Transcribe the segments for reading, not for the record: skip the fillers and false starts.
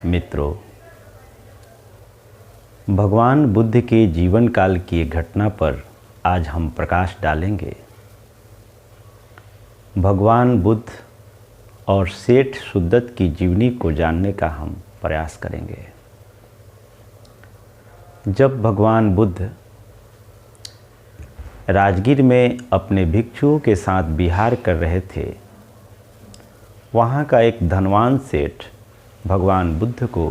मित्रों, भगवान बुद्ध के जीवन काल की एक घटना पर आज हम प्रकाश डालेंगे। भगवान बुद्ध और सेठ सुदत्त की जीवनी को जानने का हम प्रयास करेंगे। जब भगवान बुद्ध राजगीर में अपने भिक्षुओं के साथ विहार कर रहे थे, वहाँ का एक धनवान सेठ भगवान बुद्ध को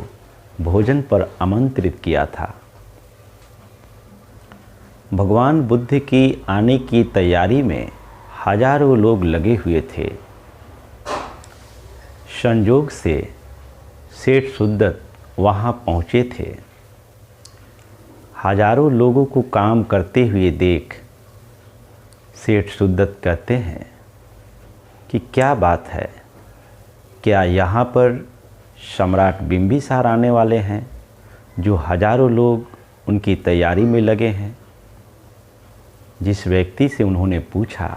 भोजन पर आमंत्रित किया था। भगवान बुद्ध की आने की तैयारी में हजारों लोग लगे हुए थे। संयोग से सेठ सुदत्त वहाँ पहुँचे थे। हजारों लोगों को काम करते हुए देख सेठ सुदत्त कहते हैं कि क्या बात है, क्या यहाँ पर सम्राट बिंबिसार आने वाले हैं, जो हजारों लोग उनकी तैयारी में लगे हैं। जिस व्यक्ति से उन्होंने पूछा,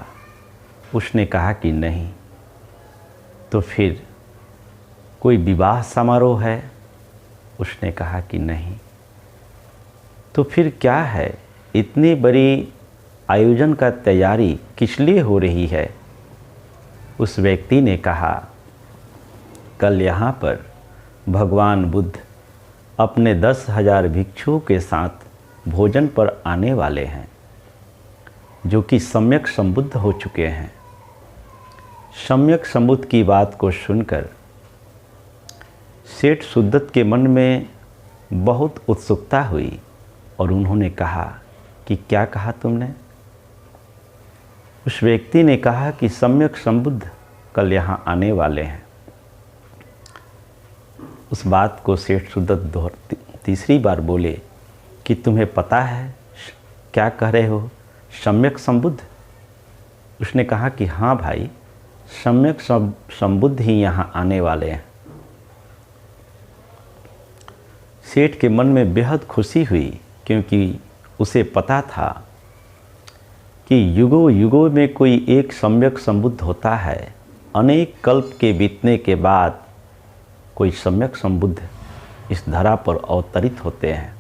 उसने कहा कि नहीं। तो फिर कोई विवाह समारोह है? उसने कहा कि नहीं। तो फिर क्या है, इतनी बड़ी आयोजन का तैयारी किस लिए हो रही है? उस व्यक्ति ने कहा, कल यहाँ पर भगवान बुद्ध अपने 10,000 भिक्षुओं के साथ भोजन पर आने वाले हैं, जो कि सम्यक संबुद्ध हो चुके हैं। सम्यक संबुद्ध की बात को सुनकर सेठ सुदत्त के मन में बहुत उत्सुकता हुई और उन्होंने कहा कि क्या कहा तुमने? उस व्यक्ति ने कहा कि सम्यक संबुद्ध कल यहाँ आने वाले हैं। उस बात को सेठ सुदत्त तीसरी बार बोले कि तुम्हें पता है क्या कह रहे हो, सम्यक संबुद्ध? उसने कहा कि हाँ भाई, सम्यक संबुद्ध ही यहाँ आने वाले हैं। सेठ के मन में बेहद खुशी हुई, क्योंकि उसे पता था कि युगों युगों में कोई एक सम्यक संबुद्ध होता है। अनेक कल्प के बीतने के बाद कोई सम्यक संबुद्ध इस धरा पर अवतरित होते हैं।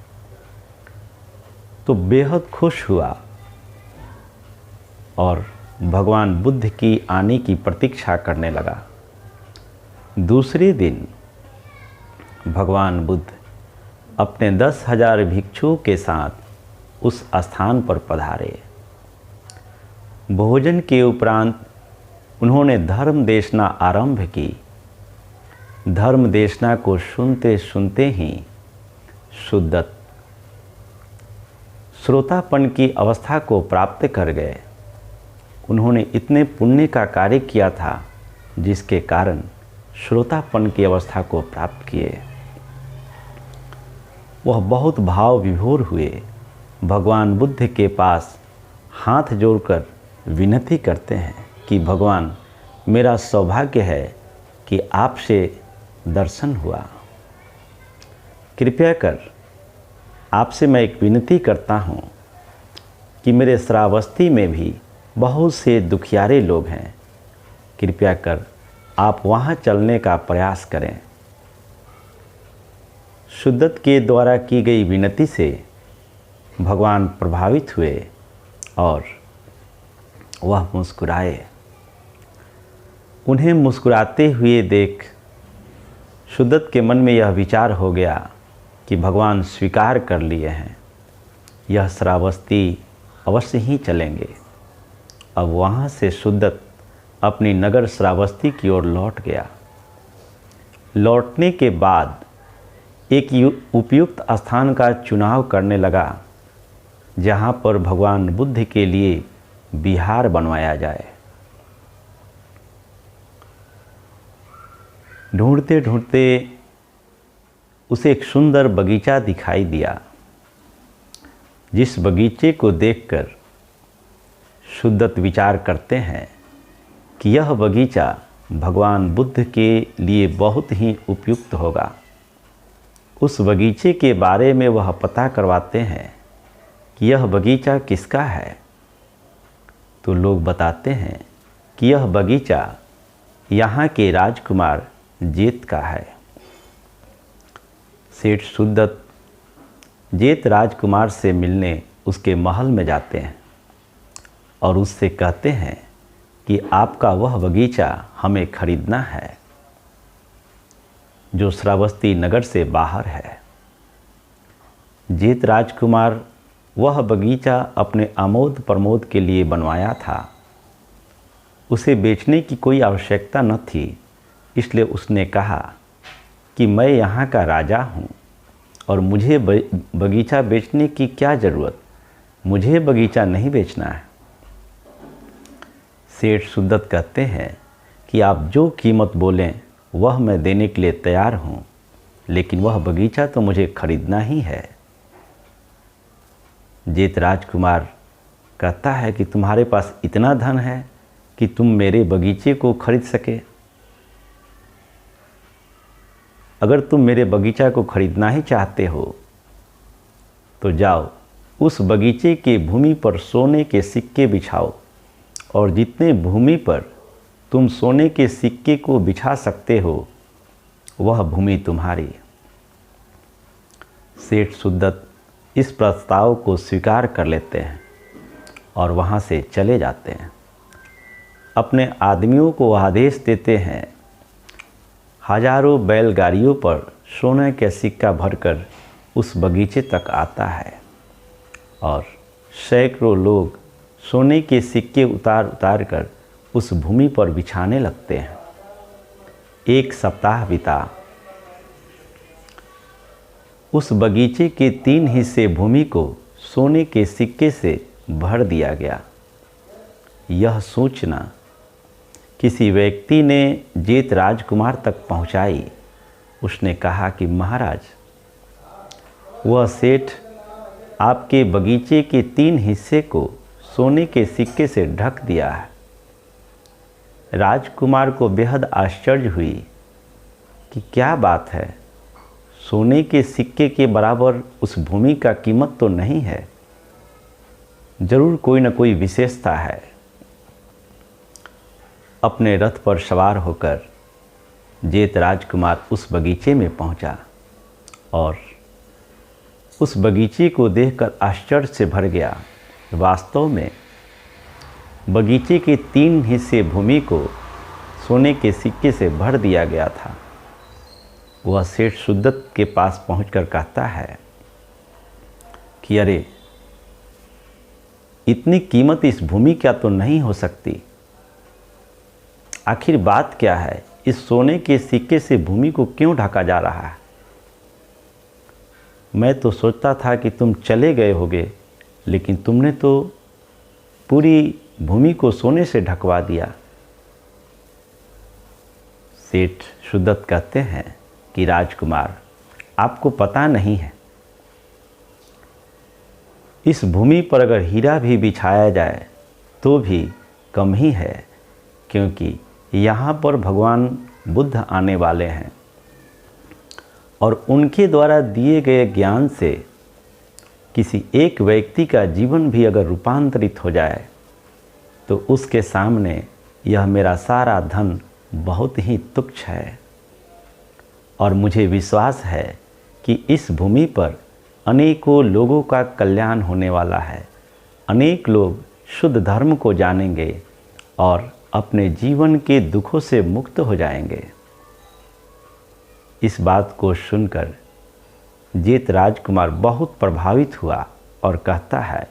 तो बेहद खुश हुआ और भगवान बुद्ध की आने की प्रतीक्षा करने लगा। दूसरे दिन भगवान बुद्ध अपने 10,000 भिक्षुओं के साथ उस स्थान पर पधारे। भोजन के उपरांत उन्होंने धर्म देशना आरंभ की। धर्म देशना को सुनते सुनते ही सुदत्त श्रोतापन की अवस्था को प्राप्त कर गए। उन्होंने इतने पुण्य का कार्य किया था, जिसके कारण श्रोतापन की अवस्था को प्राप्त किए। वह बहुत भाव विभोर हुए, भगवान बुद्ध के पास हाथ जोड़कर विनती करते हैं कि भगवान, मेरा सौभाग्य है कि आपसे दर्शन हुआ। कृपया कर आपसे मैं एक विनती करता हूँ कि मेरे श्रावस्ती में भी बहुत से दुखियारे लोग हैं। कृपया कर आप वहाँ चलने का प्रयास करें। सुदत्त के द्वारा की गई विनती से भगवान प्रभावित हुए और वह मुस्कुराए। उन्हें मुस्कुराते हुए देख सुदत्त के मन में यह विचार हो गया कि भगवान स्वीकार कर लिए हैं, यह श्रावस्ती अवश्य ही चलेंगे। अब वहाँ से सुदत्त अपनी नगर श्रावस्ती की ओर लौट गया। लौटने के बाद एक उपयुक्त स्थान का चुनाव करने लगा, जहाँ पर भगवान बुद्ध के लिए विहार बनवाया जाए। ढूंढते ढूंढते उसे एक सुंदर बगीचा दिखाई दिया। जिस बगीचे को देखकर सुदत्त विचार करते हैं कि यह बगीचा भगवान बुद्ध के लिए बहुत ही उपयुक्त होगा। उस बगीचे के बारे में वह पता करवाते हैं कि यह बगीचा किसका है। तो लोग बताते हैं कि यह बगीचा यहाँ के राजकुमार जेत का है। सेठ सुदत्त जेत राजकुमार से मिलने उसके महल में जाते हैं और उससे कहते हैं कि आपका वह बगीचा हमें खरीदना है जो श्रावस्ती नगर से बाहर है। जेत राजकुमार वह बगीचा अपने आमोद प्रमोद के लिए बनवाया था। उसे बेचने की कोई आवश्यकता न थी, इसलिए उसने कहा कि मैं यहाँ का राजा हूँ और मुझे बगीचा बेचने की क्या ज़रूरत, मुझे बगीचा नहीं बेचना है। सेठ सुदत्त कहते हैं कि आप जो कीमत बोलें वह मैं देने के लिए तैयार हूँ, लेकिन वह बगीचा तो मुझे खरीदना ही है। जेत राजकुमार कहता है कि तुम्हारे पास इतना धन है कि तुम मेरे बगीचे को खरीद सके। अगर तुम मेरे बगीचा को खरीदना ही चाहते हो तो जाओ, उस बगीचे के भूमि पर सोने के सिक्के बिछाओ और जितने भूमि पर तुम सोने के सिक्के को बिछा सकते हो वह भूमि तुम्हारी। सेठ सुदत्त इस प्रस्ताव को स्वीकार कर लेते हैं और वहाँ से चले जाते हैं। अपने आदमियों को आदेश देते हैं, हजारों बैलगाड़ियों पर सोने का सिक्का भरकर उस बगीचे तक आता है और सैकड़ों लोग सोने के सिक्के उतार उतार कर उस भूमि पर बिछाने लगते हैं। एक सप्ताह बीता। उस बगीचे के 3 हिस्से भूमि को सोने के सिक्के से भर दिया गया। यह सूचना किसी व्यक्ति ने जेत राजकुमार तक पहुंचाई। उसने कहा कि महाराज, वह सेठ आपके बगीचे के 3 हिस्से को सोने के सिक्के से ढक दिया है। राजकुमार को बेहद आश्चर्य हुई कि क्या बात है, सोने के सिक्के के बराबर उस भूमि का कीमत तो नहीं है, जरूर कोई न कोई विशेषता है। अपने रथ पर सवार होकर जेत राजकुमार उस बगीचे में पहुंचा और उस बगीचे को देखकर आश्चर्य से भर गया। वास्तव में बगीचे के 3 हिस्से भूमि को सोने के सिक्के से भर दिया गया था। वह सेठ सुदत्त के पास पहुंचकर कहता है कि अरे, इतनी कीमत इस भूमि का तो नहीं हो सकती। आखिर बात क्या है, इस सोने के सिक्के से भूमि को क्यों ढका जा रहा है? मैं तो सोचता था कि तुम चले गए होगे, लेकिन तुमने तो पूरी भूमि को सोने से ढकवा दिया। सेठ सुदत्त कहते हैं कि राजकुमार, आपको पता नहीं है, इस भूमि पर अगर हीरा भी बिछाया जाए तो भी कम ही है, क्योंकि यहाँ पर भगवान बुद्ध आने वाले हैं और उनके द्वारा दिए गए ज्ञान से किसी एक व्यक्ति का जीवन भी अगर रूपांतरित हो जाए तो उसके सामने यह मेरा सारा धन बहुत ही तुच्छ है। और मुझे विश्वास है कि इस भूमि पर अनेकों लोगों का कल्याण होने वाला है। अनेक लोग शुद्ध धर्म को जानेंगे और अपने जीवन के दुखों से मुक्त हो जाएंगे। इस बात को सुनकर जेत राजकुमार बहुत प्रभावित हुआ और कहता है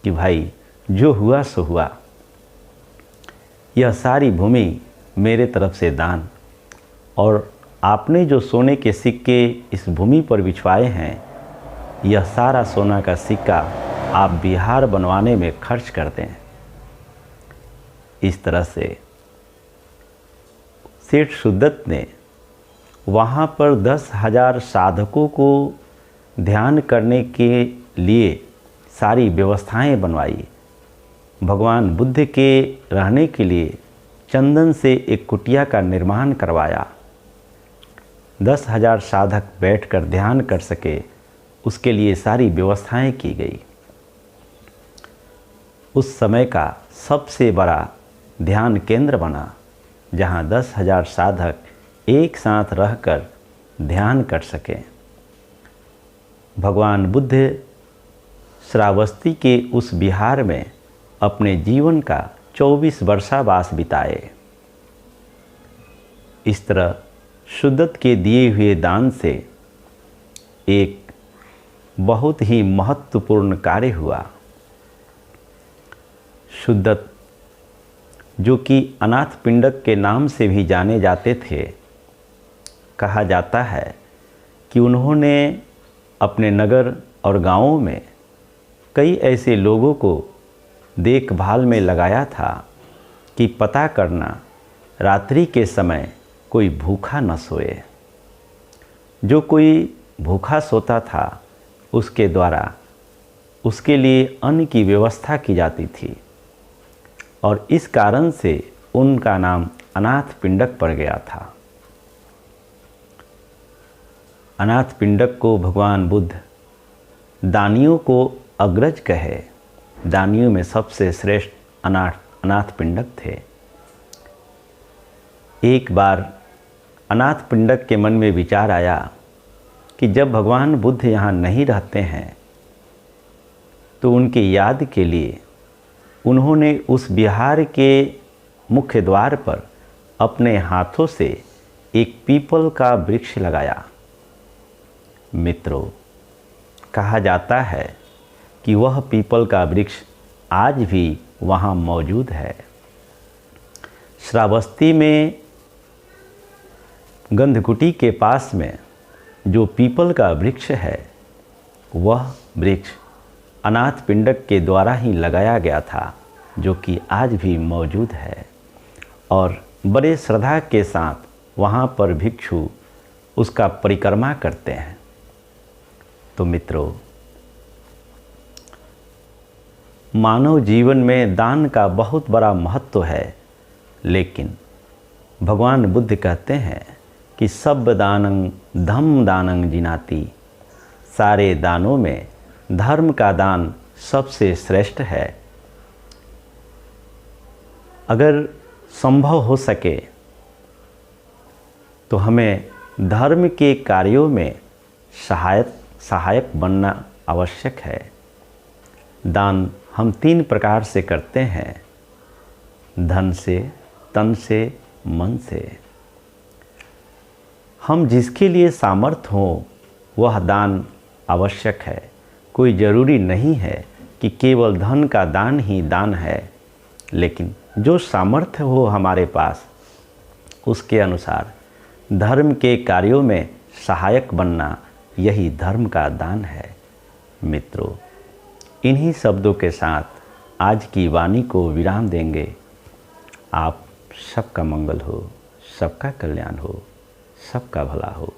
कि भाई, जो हुआ सो हुआ, यह सारी भूमि मेरे तरफ से दान, और आपने जो सोने के सिक्के इस भूमि पर बिछवाए हैं, यह सारा सोना का सिक्का आप बिहार बनवाने में खर्च कर दें। इस तरह से सेठ सुदत्त ने वहाँ पर 10,000 साधकों को ध्यान करने के लिए सारी व्यवस्थाएं बनवाई। भगवान बुद्ध के रहने के लिए चंदन से एक कुटिया का निर्माण करवाया। 10,000 साधक बैठकर ध्यान कर सके, उसके लिए सारी व्यवस्थाएं की गई। उस समय का सबसे बड़ा ध्यान केंद्र बना, जहां 10,000 साधक एक साथ रहकर ध्यान कर सकें। भगवान बुद्ध श्रावस्ती के उस विहार में अपने जीवन का 24 वर्षावास बिताए। इस तरह शुद्धत के दिए हुए दान से एक बहुत ही महत्वपूर्ण कार्य हुआ। शुद्धत, जो कि अनाथ पिंडक के नाम से भी जाने जाते थे, कहा जाता है कि उन्होंने अपने नगर और गांवों में कई ऐसे लोगों को देखभाल में लगाया था कि पता करना रात्रि के समय कोई भूखा न सोए। जो कोई भूखा सोता था उसके द्वारा उसके लिए अन्न की व्यवस्था की जाती थी और इस कारण से उनका नाम अनाथ पिंडक पड़ गया था। अनाथ पिंडक को भगवान बुद्ध दानियों को अग्रज कहे। दानियों में सबसे श्रेष्ठ अनाथ पिंडक थे। एक बार अनाथ पिंडक के मन में विचार आया कि जब भगवान बुद्ध यहाँ नहीं रहते हैं तो उनकी याद के लिए उन्होंने उस विहार के मुख्य द्वार पर अपने हाथों से एक पीपल का वृक्ष लगाया। मित्रों, कहा जाता है कि वह पीपल का वृक्ष आज भी वहाँ मौजूद है। श्रावस्ती में गंधकुटी के पास में जो पीपल का वृक्ष है, वह वृक्ष अनाथ पिंडक के द्वारा ही लगाया गया था, जो कि आज भी मौजूद है और बड़े श्रद्धा के साथ वहाँ पर भिक्षु उसका परिक्रमा करते हैं। तो मित्रों, मानव जीवन में दान का बहुत बड़ा महत्व है, लेकिन भगवान बुद्ध कहते हैं कि सब दानं धम्म दानं जिनाति। सारे दानों में धर्म का दान सबसे श्रेष्ठ है। अगर संभव हो सके तो हमें धर्म के कार्यों में सहायक बनना आवश्यक है। दान हम 3 प्रकार से करते हैं: धन से, तन से, मन से। हम जिसके लिए सामर्थ्य हो वह दान आवश्यक है। कोई ज़रूरी नहीं है कि केवल धन का दान ही दान है, लेकिन जो सामर्थ्य हो हमारे पास उसके अनुसार धर्म के कार्यों में सहायक बनना, यही धर्म का दान है। मित्रों, इन्हीं शब्दों के साथ आज की वाणी को विराम देंगे। आप सबका मंगल हो, सबका कल्याण हो, सबका भला हो।